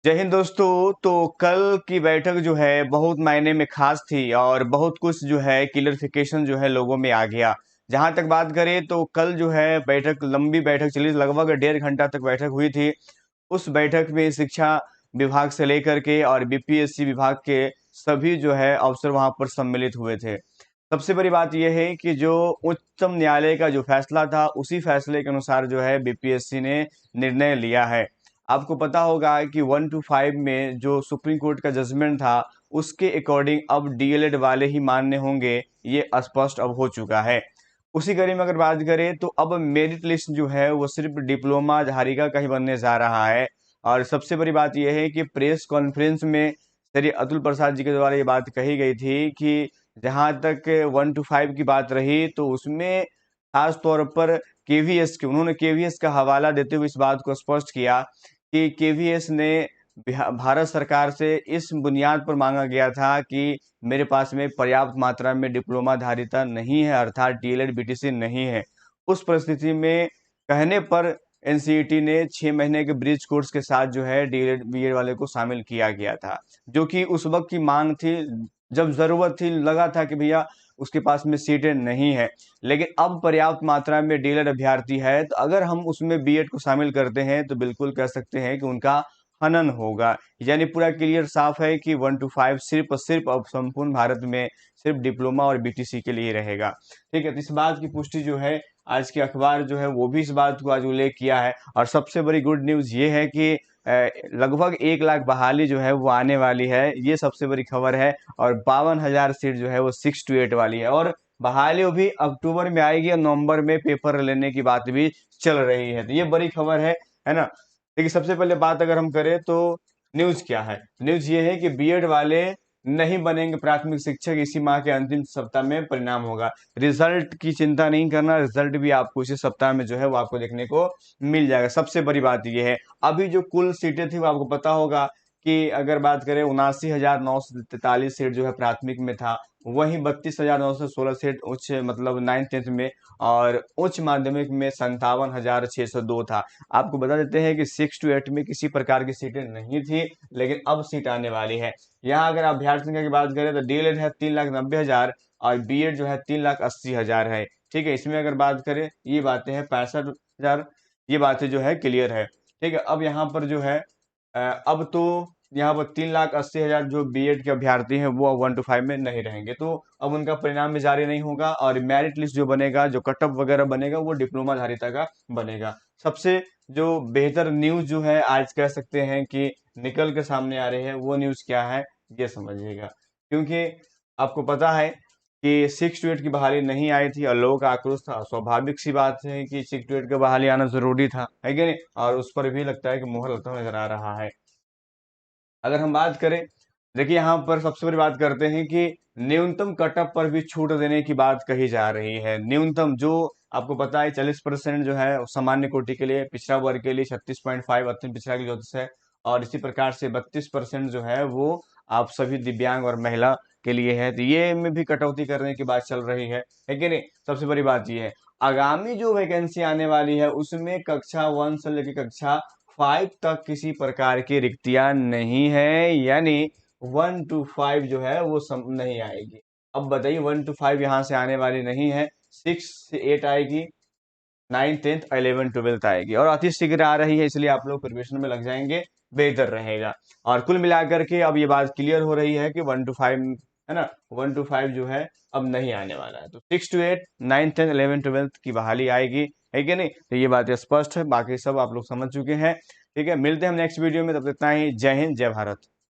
जय हिंद दोस्तों। तो कल की बैठक जो है बहुत मायने में खास थी और बहुत कुछ जो है क्लियरिफिकेशन जो है लोगों में आ गया। जहां तक बात करें तो कल जो है बैठक लंबी बैठक चली, लगभग 1.5 घंटा तक बैठक हुई थी। उस बैठक में शिक्षा विभाग से लेकर के और बीपीएससी विभाग के सभी जो है अफसर वहां पर सम्मिलित हुए थे। सबसे बड़ी बात यह है कि जो उच्चतम न्यायालय का जो फैसला था उसी फैसले के अनुसार जो है बीपीएससी ने निर्णय लिया है। आपको पता होगा कि 1 to 5 में जो सुप्रीम कोर्ट का जजमेंट था उसके अकॉर्डिंग अब डीएलएड वाले ही मान्य होंगे, ये स्पष्ट अब हो चुका है। उसी कड़ी में अगर बात करें तो अब मेरिट लिस्ट जो है वो सिर्फ डिप्लोमा धारिका का ही बनने जा रहा है। और सबसे बड़ी बात यह है कि प्रेस कॉन्फ्रेंस में श्री अतुल प्रसाद जी के द्वारा ये बात कही गई थी कि जहां तक 1 to 5 की बात रही तो उसमें खास तौर पर केवीएस के उन्होंने केवीएस का हवाला देते हुए इस बात को स्पष्ट किया कि केवीएस ने भारत सरकार से इस बुनियाद पर मांगा गया था कि मेरे पास में पर्याप्त मात्रा में डिप्लोमा धारिता नहीं है, अर्थात डीएलएड बीटीसी नहीं है। उस परिस्थिति में कहने पर एनसीईटी ने 6 महीने के ब्रिज कोर्स के साथ जो है डीएलएड बीएड वाले को शामिल किया गया था, जो कि उस वक्त की मांग थी। जब जरूरत थी लगा था कि भैया उसके पास में सीटें नहीं है, लेकिन अब पर्याप्त मात्रा में डीएलएड अभ्यर्थी है तो अगर हम उसमें बीएड को शामिल करते हैं तो बिल्कुल कह सकते हैं कि उनका हनन होगा। यानी पूरा क्लियर साफ है कि 1 to 5 सिर्फ और सिर्फ अब संपूर्ण भारत में सिर्फ डिप्लोमा और बीटीसी के लिए रहेगा। ठीक है, तो इस बात की पुष्टि जो है आज के अखबार जो है वो भी इस बात को आज उल्लेख किया है। और सबसे बड़ी गुड न्यूज ये है कि लगभग 1 लाख बहाली जो है वो आने वाली है, ये सबसे बड़ी खबर है। और 52,000 सीट जो है वो 6 to 8 वाली है और बहाली भी अक्टूबर में आएगी और नवंबर में पेपर लेने की बात भी चल रही है। तो ये बड़ी खबर है ना। देखिए, सबसे पहले बात अगर हम करें तो न्यूज क्या है। न्यूज ये है कि बीएड वाले नहीं बनेंगे प्राथमिक शिक्षक, इसी माह के अंतिम सप्ताह में परिणाम होगा। रिजल्ट की चिंता नहीं करना, रिजल्ट भी आपको इसी सप्ताह में जो है वो आपको देखने को मिल जाएगा। सबसे बड़ी बात ये है, अभी जो कुल सीटें थी वो आपको पता होगा कि अगर बात करें 79,943 सीट जो है प्राथमिक में था, वहीं 32,916 सीट उच्च मतलब 9th 10th में, और उच्च माध्यमिक में 57,602 था। आपको बता देते हैं कि 6 to 8 में किसी प्रकार की सीटें नहीं थी, लेकिन अब सीट आने वाली है। यहाँ अगर अभ्यर्थी संख्या की बात करें तो डीएलएड है 3,90,000 और बीएड जो है 3,80,000 है। ठीक है, इसमें अगर बात करें ये बातें हैं 65,000, ये बातें जो है क्लियर है। ठीक है, अब यहाँ पर जो है अब तो यहाँ पर 3,80,000 जो बीएड के अभ्यर्थी हैं वो 1 to 5 में नहीं रहेंगे, तो अब उनका परिणाम भी जारी नहीं होगा और मेरिट लिस्ट जो बनेगा, जो कट ऑफ वगैरह बनेगा, वो डिप्लोमा धारिता का बनेगा। सबसे जो बेहतर न्यूज जो है आज कह सकते हैं कि निकल के सामने आ रही है, वो न्यूज क्या है ये समझिएगा। क्योंकि आपको पता है कि 6 to 8 की बहाली नहीं आई थी और लोगों का आक्रोश था। स्वाभाविक सी बात है कि 6 to 8 की बहाली आना जरूरी था, है कि नहीं। और उस पर भी लगता है कि मुहर लगता हुआ नजर आ रहा है। अगर हम बात करें, देखिए यहाँ पर सबसे बड़ी बात करते हैं कि न्यूनतम कटअप पर भी छूट देने की बात कही जा रही है। न्यूनतम जो आपको पता है 40% जो है सामान्य कोटि के लिए, पिछड़ा वर्ग के लिए 36.5 अत्यंत पिछड़ा के लिए 34 है, और इसी प्रकार से 32% जो है वो आप सभी दिव्यांग और महिला के लिए है। तो ये में भी कटौती करने की बात चल रही है कि नहीं। सबसे बड़ी बात ये है, आगामी जो वैकेंसी आने वाली है उसमें कक्षा 1 से लेकर कक्षा 5 तक किसी प्रकार की रिक्तियां नहीं है, यानी 1 to 5 जो है वो नहीं आएगी। अब बताइए, 1 to 5 यहाँ से आने वाली नहीं है, 6 से 8 आएगी, 9th 10th 11th 12th आएगी और अति शीघ्र आ रही है, इसलिए आप लोग प्रिपरेशन में लग जाएंगे, बेहतर रहेगा। और कुल मिलाकर के अब ये बात क्लियर हो रही है कि 1 to 5 है ना, 1 to 5 जो है अब नहीं आने वाला है। तो 6 to 8 9th 10th 11th 12th की बहाली आएगी, है कि नहीं। तो ये बात स्पष्ट है, बाकी सब आप लोग समझ चुके हैं। ठीक है, मिलते हैं हम नेक्स्ट वीडियो में, तब तक इतना ही। जय हिंद, जय भारत।